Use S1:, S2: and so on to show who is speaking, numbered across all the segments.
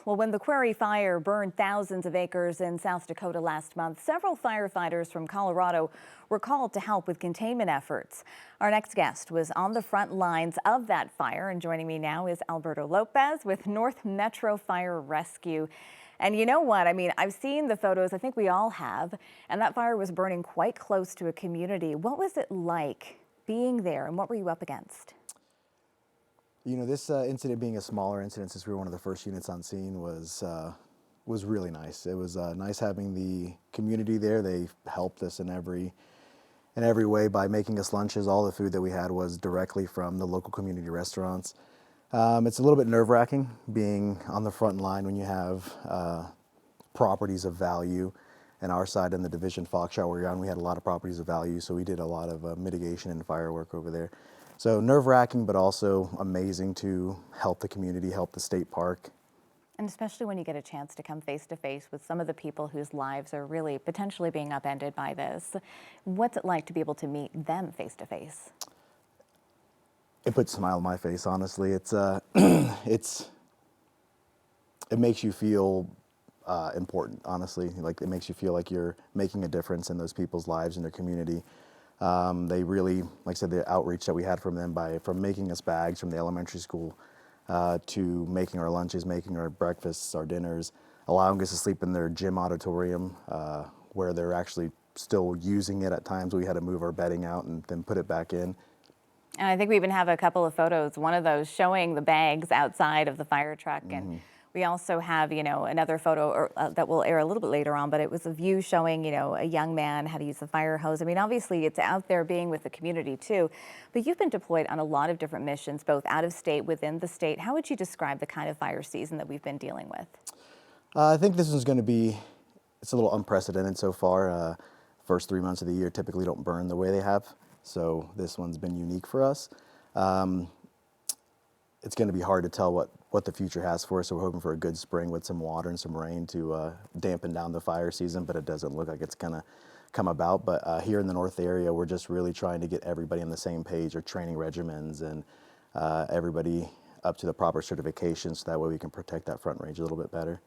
S1: Well, when the Qury Fire burned thousands of acres in South Dakota last month, several firefighters from Colorado were called to help with containment efforts. Our next guest was on the front lines of that fire, and joining me now is Alberto Lopez with North Metro Fire Rescue. And you know what? I mean, I've seen the photos, I think we all have, and that fire was burning quite close to a community. What was it like being there, and what were you up against?
S2: You know, this incident being a smaller incident, since we were one of the first units on scene, was really nice. It was nice having the community there. They helped us in every way by making us lunches. All the food that we had was directly from the local community restaurants. It's a little bit nerve-wracking being on the front line when you have properties of value. And our side in the division Foxshot we're on, we had a lot of properties of value, so we did a lot of mitigation and firework over there. So nerve-wracking, but also amazing to help the community, help the state park.
S1: And especially when you get a chance to come face to face with some of the people whose lives are really potentially being upended by this. What's it like to be able to meet them face to face?
S2: It puts a smile on my face, honestly. It makes you feel important, honestly. Like, it makes you feel like you're making a difference in those people's lives in their community. They really, like I said, the outreach that we had from them from making us bags from the elementary school to making our lunches, making our breakfasts, our dinners, allowing us to sleep in their gym auditorium where they're actually still using it at times. We had to move our bedding out and then put it back in.
S1: And I think we even have a couple of photos, one of those showing the bags outside of the fire truck. And we also have, another photo that will air a little bit later on, but it was a view showing, a young man how to use the fire hose. I mean, obviously it's out there being with the community too, but you've been deployed on a lot of different missions, both out of state, within the state. How would you describe the kind of fire season that we've been dealing with?
S2: I think this is going to be, it's a little unprecedented so far. First 3 months of the year typically don't burn the way they have. So this one's been unique for us. It's going to be hard to tell what the future has for us. So we're hoping for a good spring with some water and some rain to dampen down the fire season, but it doesn't look like it's going to come about. But here in the north area, we're just really trying to get everybody on the same page, our training regimens, and everybody up to the proper certifications, so that way we can protect that front range a little bit better.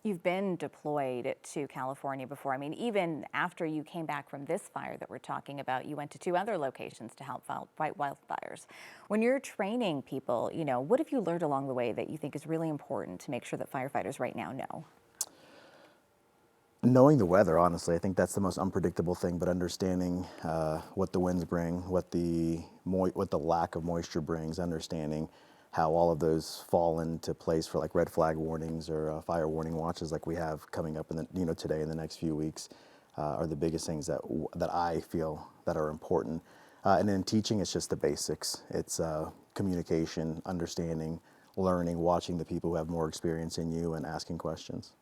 S1: You've been deployed to California before. I mean, even after you came back from this fire that we're talking about, you went to 2 other locations to help fight wildfires. When you're training people, what have you learned along the way that you think is really important to make sure that firefighters right now know?
S2: Knowing the weather, honestly, I think that's the most unpredictable thing, but understanding what the winds bring, what the lack of moisture brings, understanding how all of those fall into place for like red flag warnings or fire warning watches like we have coming up in the, today in the next few weeks are the biggest things that I feel that are important. And then teaching, it's just the basics. It's communication, understanding, learning, watching the people who have more experience in you and asking questions.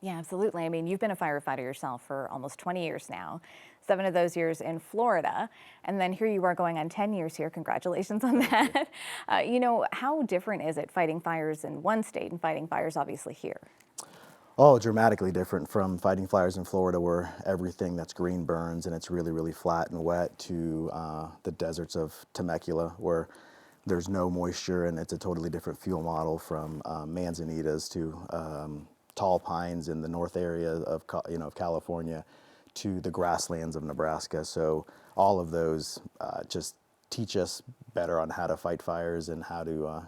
S1: Yeah, absolutely. I mean, you've been a firefighter yourself for almost 20 years now, 7 of those years in Florida, and then here you are going on 10 years here. Congratulations on that. How different is it fighting fires in one state and fighting fires obviously here?
S2: Oh, dramatically different from fighting fires in Florida, where everything that's green burns and it's really, really flat and wet, to the deserts of Temecula, where there's no moisture and it's a totally different fuel model, from manzanitas to tall pines in the north area of California to the grasslands of Nebraska. So all of those just teach us better on how to fight fires and how to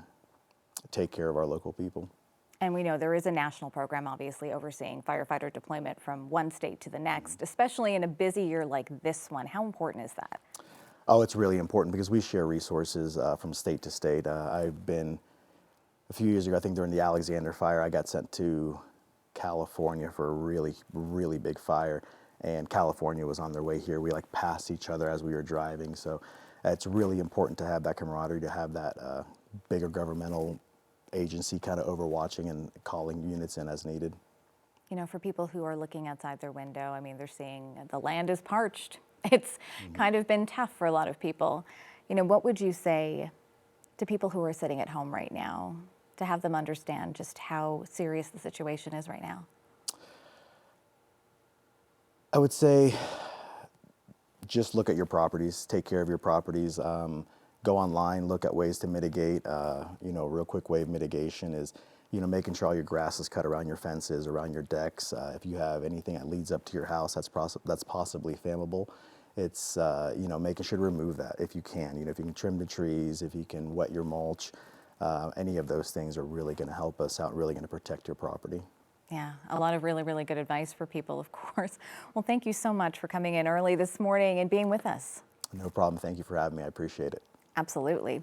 S2: take care of our local people.
S1: And we know there is a national program obviously overseeing firefighter deployment from one state to the next, especially in a busy year like this one. How important is that?
S2: Oh, it's really important because we share resources from state to state. I've been, a few years ago, I think during the Alexander fire, I got sent to California for a really, really big fire, and California was on their way here. We passed each other as we were driving, so it's really important to have that camaraderie, to have that bigger governmental agency kind of overwatching and calling units in as needed.
S1: For people who are looking outside their window, I mean, they're seeing the land is parched. It's kind of been tough for a lot of people. What would you say to people who are sitting at home right now, to have them understand just how serious the situation is right now?
S2: I would say just look at your properties, take care of your properties. Go online, look at ways to mitigate. A real quick way of mitigation is you know, making sure all your grass is cut around your fences, around your decks. If you have anything that leads up to your house that's possibly flammable, it's you know, making sure to remove that if you can. You know, if you can trim the trees, if you can wet your mulch, any of those things are really going to help us out, really going to protect your property.
S1: Yeah, a lot of really, really good advice for people, of course. Well, thank you so much for coming in early this morning and being with us.
S2: No problem. Thank you for having me. I appreciate it.
S1: Absolutely.